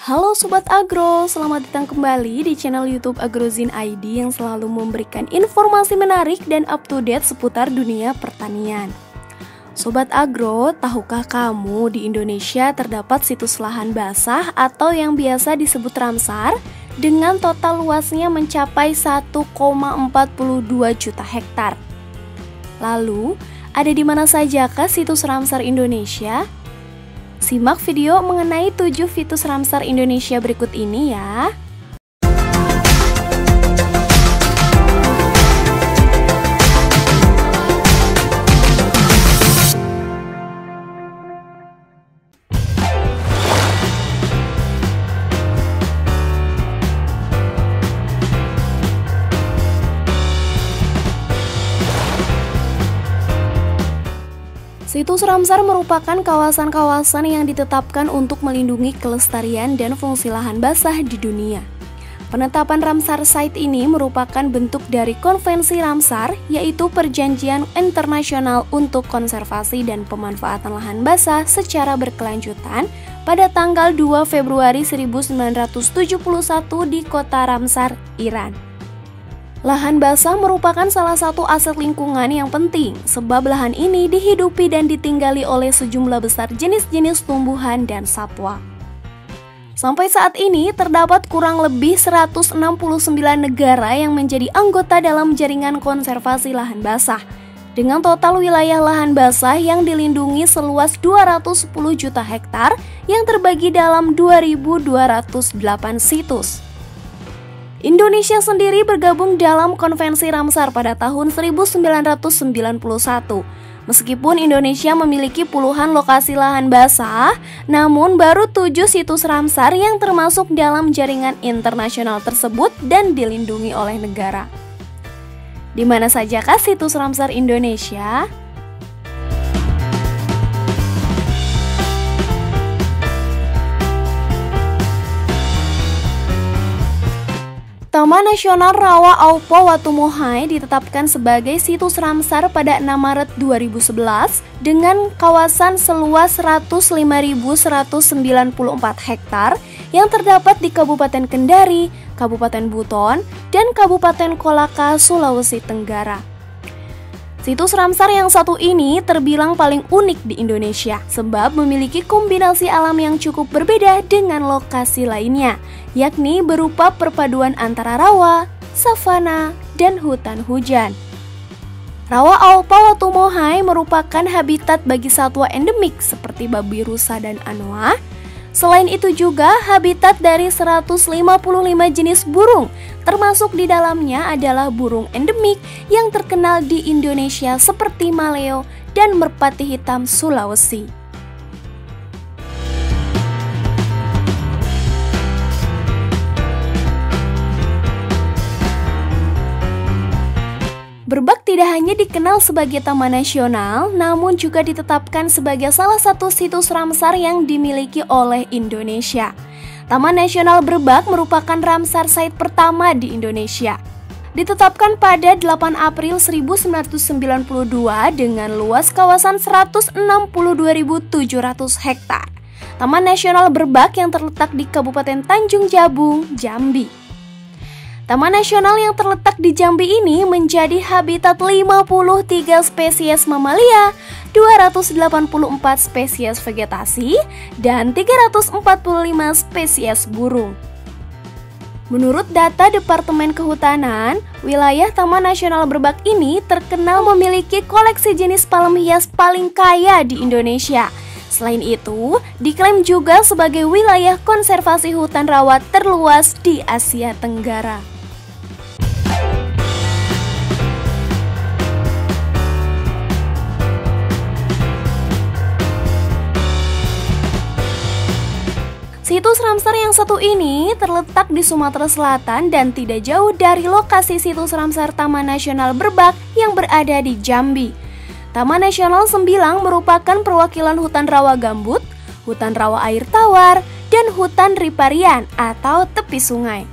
Halo Sobat Agro, selamat datang kembali di channel YouTube Agrozin ID yang selalu memberikan informasi menarik dan up to date seputar dunia pertanian. Sobat Agro, tahukah kamu di Indonesia terdapat situs lahan basah atau yang biasa disebut Ramsar dengan total luasnya mencapai 1,42 juta hektar. Lalu, ada di mana sajakah situs Ramsar Indonesia? Simak video mengenai 7 situs Ramsar Indonesia berikut ini ya. Situs Ramsar merupakan kawasan-kawasan yang ditetapkan untuk melindungi kelestarian dan fungsi lahan basah di dunia. Penetapan Ramsar Site ini merupakan bentuk dari Konvensi Ramsar, yaitu perjanjian internasional untuk konservasi dan pemanfaatan lahan basah secara berkelanjutan pada tanggal 2 Februari 1971 di kota Ramsar, Iran. Lahan basah merupakan salah satu aset lingkungan yang penting, sebab lahan ini dihidupi dan ditinggali oleh sejumlah besar jenis-jenis tumbuhan dan satwa. Sampai saat ini, terdapat kurang lebih 169 negara yang menjadi anggota dalam jaringan konservasi lahan basah, dengan total wilayah lahan basah yang dilindungi seluas 210 juta hektar yang terbagi dalam 2.208 situs. Indonesia sendiri bergabung dalam Konvensi Ramsar pada tahun 1991. Meskipun Indonesia memiliki puluhan lokasi lahan basah, namun baru 7 situs Ramsar yang termasuk dalam jaringan internasional tersebut dan dilindungi oleh negara. Di mana sajakah situs Ramsar Indonesia? Taman Nasional Rawa-Aupo Watumohai ditetapkan sebagai situs Ramsar pada 6 Maret 2011 dengan kawasan seluas 105.194 hektar yang terdapat di Kabupaten Kendari, Kabupaten Buton, dan Kabupaten Kolaka, Sulawesi Tenggara. Situs Ramsar yang satu ini terbilang paling unik di Indonesia sebab memiliki kombinasi alam yang cukup berbeda dengan lokasi lainnya, yakni berupa perpaduan antara rawa, savana, dan hutan hujan. Rawa-Aupo Watumohai merupakan habitat bagi satwa endemik seperti babi rusa dan anoa. Selain itu juga habitat dari 155 jenis burung, termasuk di dalamnya adalah burung endemik yang terkenal di Indonesia seperti maleo dan merpati hitam Sulawesi. Berbak tidak hanya dikenal sebagai taman nasional, namun juga ditetapkan sebagai salah satu situs Ramsar yang dimiliki oleh Indonesia. Taman Nasional Berbak merupakan Ramsar Site pertama di Indonesia. Ditetapkan pada 8 April 1992 dengan luas kawasan 162.700 hektar. Taman Nasional Berbak yang terletak di Kabupaten Tanjung Jabung, Jambi. Taman nasional yang terletak di Jambi ini menjadi habitat 53 spesies mamalia, 284 spesies vegetasi, dan 345 spesies burung. Menurut data Departemen Kehutanan, wilayah Taman Nasional Berbak ini terkenal memiliki koleksi jenis palem hias paling kaya di Indonesia. Selain itu, diklaim juga sebagai wilayah konservasi hutan rawa terluas di Asia Tenggara. Situs Ramsar yang satu ini terletak di Sumatera Selatan dan tidak jauh dari lokasi situs Ramsar Taman Nasional Berbak yang berada di Jambi. Taman Nasional Sembilang merupakan perwakilan hutan rawa gambut, hutan rawa air tawar, dan hutan riparian atau tepi sungai.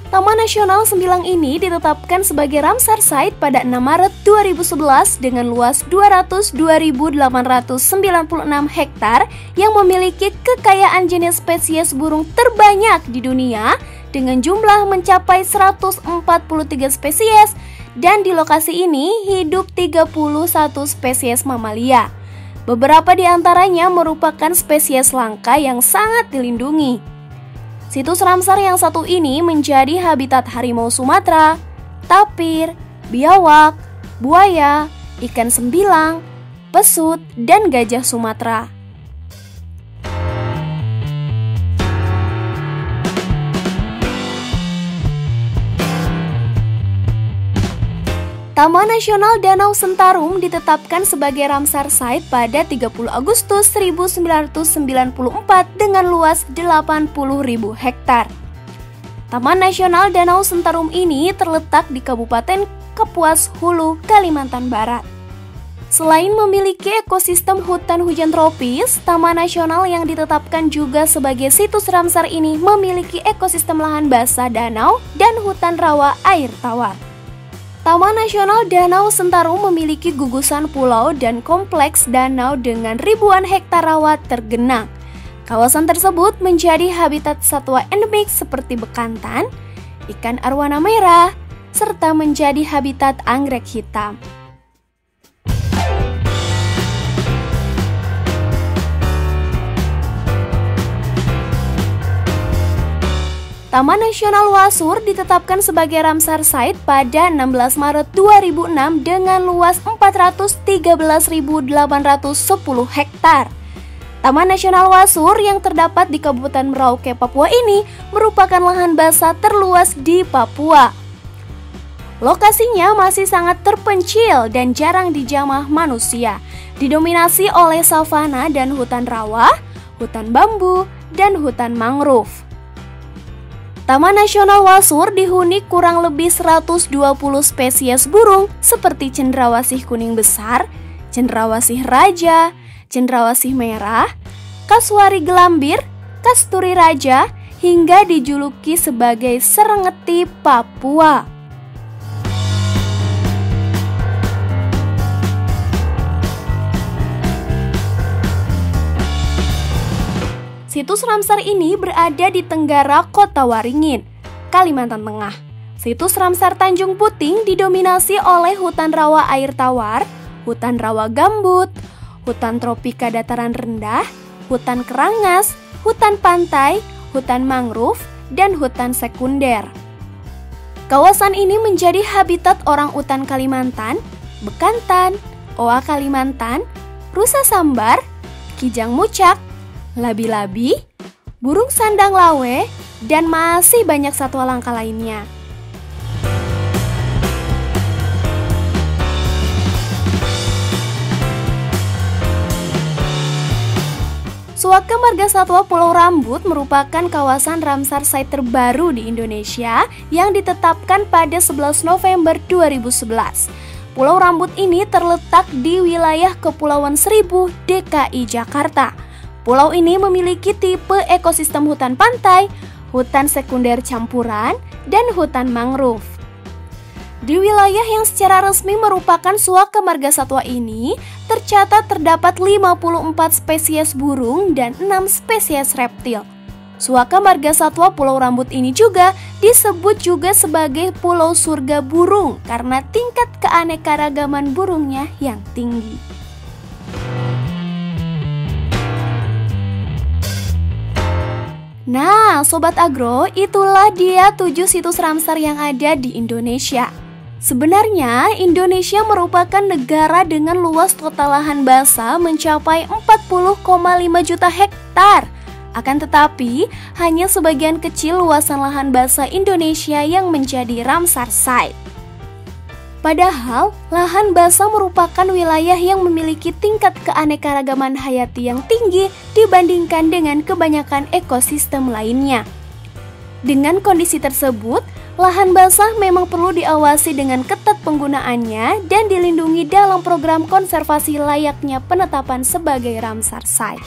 Taman Nasional Sembilang ini ditetapkan sebagai Ramsar Site pada 6 Maret 2011 dengan luas 202.896 hektar yang memiliki kekayaan jenis spesies burung terbanyak di dunia dengan jumlah mencapai 143 spesies, dan di lokasi ini hidup 31 spesies mamalia. Beberapa di antaranya merupakan spesies langka yang sangat dilindungi. Situs Ramsar yang satu ini menjadi habitat harimau Sumatera, tapir, biawak, buaya, ikan sembilang, pesut, dan gajah Sumatera. Taman Nasional Danau Sentarum ditetapkan sebagai Ramsar Site pada 30 Agustus 1994 dengan luas 80.000 hektar. Taman Nasional Danau Sentarum ini terletak di Kabupaten Kapuas Hulu, Kalimantan Barat. Selain memiliki ekosistem hutan hujan tropis, Taman Nasional yang ditetapkan juga sebagai situs Ramsar ini memiliki ekosistem lahan basah danau dan hutan rawa air tawar. Taman Nasional Danau Sentarum memiliki gugusan pulau dan kompleks danau dengan ribuan hektar rawa tergenang. Kawasan tersebut menjadi habitat satwa endemik seperti bekantan, ikan arwana merah, serta menjadi habitat anggrek hitam. Taman Nasional Wasur ditetapkan sebagai Ramsar Site pada 16 Maret 2006 dengan luas 413.810 hektar. Taman Nasional Wasur yang terdapat di Kabupaten Merauke, Papua ini merupakan lahan basah terluas di Papua. Lokasinya masih sangat terpencil dan jarang dijamah manusia, didominasi oleh savana dan hutan rawa, hutan bambu, dan hutan mangrove. Taman Nasional Wasur dihuni kurang lebih 120 spesies burung seperti cendrawasih kuning besar, cendrawasih raja, cendrawasih merah, kasuari gelambir, kasturi raja, hingga dijuluki sebagai Serengeti Papua. Situs Ramsar ini berada di tenggara Kota Waringin, Kalimantan Tengah. Situs Ramsar Tanjung Puting didominasi oleh hutan rawa air tawar, hutan rawa gambut, hutan tropika dataran rendah, hutan kerangas, hutan pantai, hutan mangrove, dan hutan sekunder. Kawasan ini menjadi habitat orangutan Kalimantan, bekantan, oa Kalimantan, rusa sambar, kijang mucak, labi-labi, burung sandang lawe, dan masih banyak satwa langka lainnya. Suaka Marga Satwa Pulau Rambut merupakan kawasan Ramsar Site terbaru di Indonesia yang ditetapkan pada 11 November 2011. Pulau Rambut ini terletak di wilayah Kepulauan Seribu, DKI Jakarta. Pulau ini memiliki tipe ekosistem hutan pantai, hutan sekunder campuran, dan hutan mangrove. Di wilayah yang secara resmi merupakan Suaka Marga Satwa ini, tercatat terdapat 54 spesies burung dan 6 spesies reptil. Suaka Marga Satwa Pulau Rambut ini juga disebut juga sebagai Pulau Surga Burung karena tingkat keanekaragaman burungnya yang tinggi. Nah, Sobat Agro, itulah dia 7 situs Ramsar yang ada di Indonesia. Sebenarnya, Indonesia merupakan negara dengan luas total lahan basah mencapai 40,5 juta hektar. Akan tetapi, hanya sebagian kecil luasan lahan basah Indonesia yang menjadi Ramsar Site. Padahal, lahan basah merupakan wilayah yang memiliki tingkat keanekaragaman hayati yang tinggi dibandingkan dengan kebanyakan ekosistem lainnya. Dengan kondisi tersebut, lahan basah memang perlu diawasi dengan ketat penggunaannya dan dilindungi dalam program konservasi layaknya penetapan sebagai Ramsar Site.